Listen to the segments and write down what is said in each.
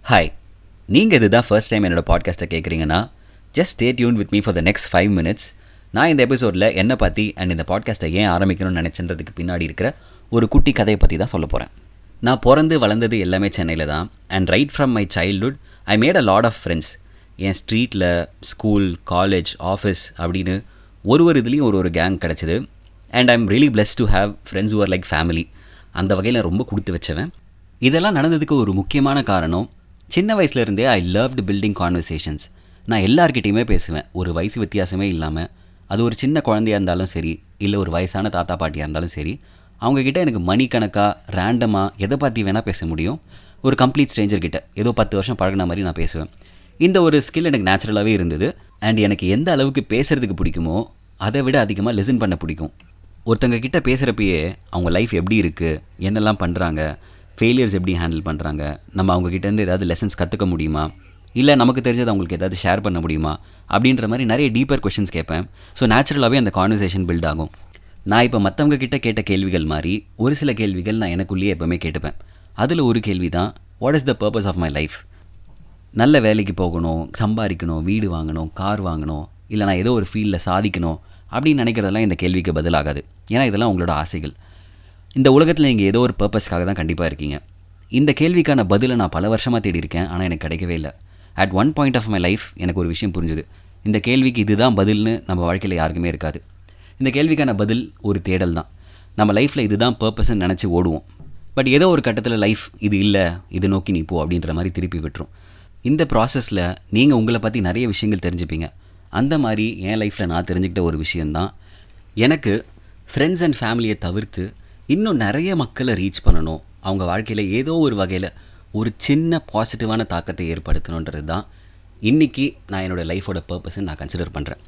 Hi, நீங்கள் இதுதான் first time என்னோட பாட்காஸ்ட்டை கேட்குறீங்கன்னா just stay tuned with me for the next 5 minutes. நான் இந்த எபிசோடில் என்னை பற்றி அண்ட் இந்த பாட்காஸ்ட்டை ஏன் ஆரம்பிக்கணும்னு நினச்சன்றதுக்கு பின்னாடி இருக்கிற ஒரு குட்டி கதையை பற்றி தான் சொல்ல போகிறேன். நான் பிறந்து வளர்ந்தது எல்லாமே சென்னையில் தான். And right from my childhood I made a lot of friends. என் ஸ்ட்ரீட்டில் ஸ்கூல், காலேஜ், ஆஃபீஸ் அப்படின்னு ஒரு இதுலேயும் ஒரு கேங் கிடச்சிது. And I am really blessed to have friends who are like family. அந்த வகையில் ரொம்ப கொடுத்து வச்சவன். இதெல்லாம் நடந்ததுக்கு ஒரு முக்கியமான காரணம், சின்ன வயசுலேருந்தே ஐ லவ்டு பில்டிங் கான்வர்சேஷன்ஸ். நான் எல்லார்கிட்டையுமே பேசுவேன், ஒரு வயசு வித்தியாசமே இல்லாமல். அது ஒரு சின்ன குழந்தையாக இருந்தாலும் சரி, இல்லை ஒரு வயசான தாத்தா பாட்டியாக இருந்தாலும் சரி, அவங்கக்கிட்ட எனக்கு மணிக்கணக்காக ரேண்டமாக எதை பற்றி வேணால் பேச முடியும். ஒரு கம்ப்ளீட் ஸ்ட்ரேஞ்சர்கிட்ட ஏதோ 10 வருஷம் பழகின மாதிரி நான் பேசுவேன். இந்த ஒரு ஸ்கில் எனக்கு நேச்சுரலாகவே இருந்தது. அண்ட் எனக்கு எந்த அளவுக்கு பேசுகிறதுக்கு பிடிக்குமோ அதை விட அதிகமாக லிசன் பண்ண பிடிக்கும். ஒருத்தங்க கிட்ட பேசுகிறப்பயே அவங்க லைஃப் எப்படி இருக்குது, என்னெல்லாம் பண்ணுறாங்க, ஃபெயிலியர்ஸ் எப்படி ஹேண்டில் பண்ணுறாங்க, நம்ம அவங்கக்கிட்டேருந்து ஏதாவது லெசன்ஸ் கற்றுக்க முடியுமா, இல்லை நமக்கு தெரிஞ்சது அவங்களுக்கு ஏதாவது ஷேர் பண்ண முடியுமா அப்படின்ற மாதிரி நிறைய டீப்பர் கொஷின்ஸ் கேட்பேன். ஸோ நேச்சுரலாகவே அந்த கான்வர்சேஷன் பில்ட் ஆகும். நான் இப்போ மற்றவங்க கிட்ட கேட்ட கேள்விகள் மாதிரி ஒரு சில கேள்விகள் நான் எனக்குள்ளேயே எப்போவுமே கேட்டுப்பேன். அதில் ஒரு கேள்வி தான், what is the purpose of my life? நல்ல வேலைக்கு போகணும், சம்பாதிக்கணும், வீடு வாங்கணும், கார் வாங்கணும், இல்லை நான் ஏதோ ஒரு ஃபீல்டில் சாதிக்கணும் அப்படின்னு நினைக்கிறதெல்லாம் இந்த கேள்விக்கு பதிலாகாது. ஏன்னா இதெல்லாம் உங்களோட ஆசைகள். இந்த உலகத்தில் நீங்கள் ஏதோ ஒரு பர்பஸ்க்காக தான் கண்டிப்பாக இருக்கீங்க. இந்த கேள்விக்கான பதிலை நான் பல வருஷமாக தேடி இருக்கேன், ஆனால் எனக்கு கிடைக்கவே இல்லை. At one point of my life எனக்கு ஒரு விஷயம் புரிஞ்சுது. இந்த கேள்விக்கு இதுதான் பதில்னு நம்ம வாழ்க்கையில் யாருக்குமே இருக்காது. இந்த கேள்விக்கான பதில் ஒரு தேடல் தான். நம்ம லைஃப்பில் இதுதான் பர்பஸ்ன்னு நினச்சி ஓடுவோம். பட் ஏதோ ஒரு கட்டத்தில் லைஃப் இது இல்லை, இது நோக்கி நீ போ அப்படின்ற மாதிரி திருப்பி விட்டுரும். இந்த ப்ராசஸில் நீங்கள் உங்களை பற்றி நிறைய விஷயங்கள் தெரிஞ்சுப்பீங்க. அந்த மாதிரி என் லைஃப்பில் நான் தெரிஞ்சுக்கிட்ட ஒரு விஷயந்தான், எனக்கு ஃப்ரெண்ட்ஸ் அண்ட் ஃபேமிலியை தவிர்த்து இன்னும் நிறைய மக்களை ரீச் பண்ணணும், அவங்க வாழ்க்கையில் ஏதோ ஒரு வகையில் ஒரு சின்ன பாசிட்டிவான தாக்கத்தை ஏற்படுத்தணுன்றது தான் இன்றைக்கி நான் என்னோடய லைஃபோட பர்பஸ்ன்னு நான் கன்சிடர் பண்ணுறேன்.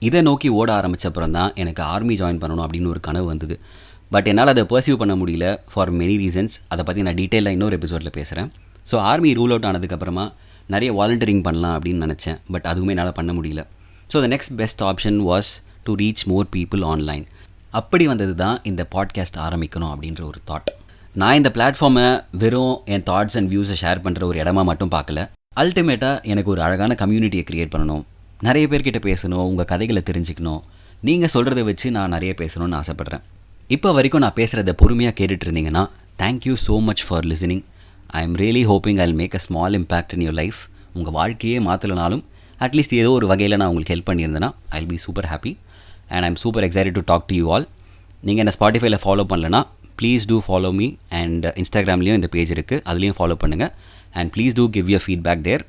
இதை நோக்கி ஓட ஆரம்பித்தப்புறம் தான் எனக்கு ஆர்மி ஜாயின் பண்ணணும் அப்படின்னு ஒரு கனவு வந்தது. பட் என்னால் அதை பர்சீவ் பண்ண முடியல ஃபார் மெனி ரீசன்ஸ். அதை பற்றி நான் டீட்டெயிலாக இன்னொரு எபிசோடில் பேசுகிறேன். ஸோ ஆர்மி ரூல் அவுட் ஆனதுக்கப்புறமா நிறைய வாலண்டியரிங் பண்ணலாம் அப்படின்னு நினச்சேன். பட் அதுவுமே என்னால் பண்ண முடியல. So the next best option was to reach more people online. அப்படி வந்தது தான் இந்த பாட்காஸ்ட் ஆரம்பிக்கணும் அப்படின்ற ஒரு தாட். நான் இந்த பிளாட்ஃபார்மை வெறும் என் தாட்ஸ் அண்ட் வியூஸை ஷேர் பண்ணுற ஒரு இடமா மட்டும் பார்க்கல. அல்டிமேட்டாக எனக்கு ஒரு அழகான கம்யூனிட்டியை க்ரியேட் பண்ணணும், நிறைய பேர்கிட்ட பேசணும், உங்கள் கதைகளை தெரிஞ்சுக்கணும், நீங்கள் சொல்கிறத வச்சு நான் நிறைய பேசணும்னு ஆசைப்பட்றேன். இப்போ வரைக்கும் நான் பேசுகிறத பொறுமையாக கேட்டுட்டு இருந்தீங்கன்னா thank you so much for listening. I am really hoping I will make a small impact in your life. உங்கள் வாழ்க்கையே மாற்றலனாலும் அட்லீஸ்ட் ஏதோ ஒரு வகையில் நான் உங்களுக்கு ஹெல்ப் பண்ணியிருந்தேன்னா I will be super happy. And I'm super excited to talk to you all. நீங்கள் என்ன ஸ்பாட்டிஃபைல ஃபாலோ பண்ணலன்னா please do follow me. And இன்ஸ்டாகிராம்லேயும் இந்த பேஜ் இருக்குது, அதுலேயும் ஃபாலோ பண்ணுங்கள். And please do give your feedback there.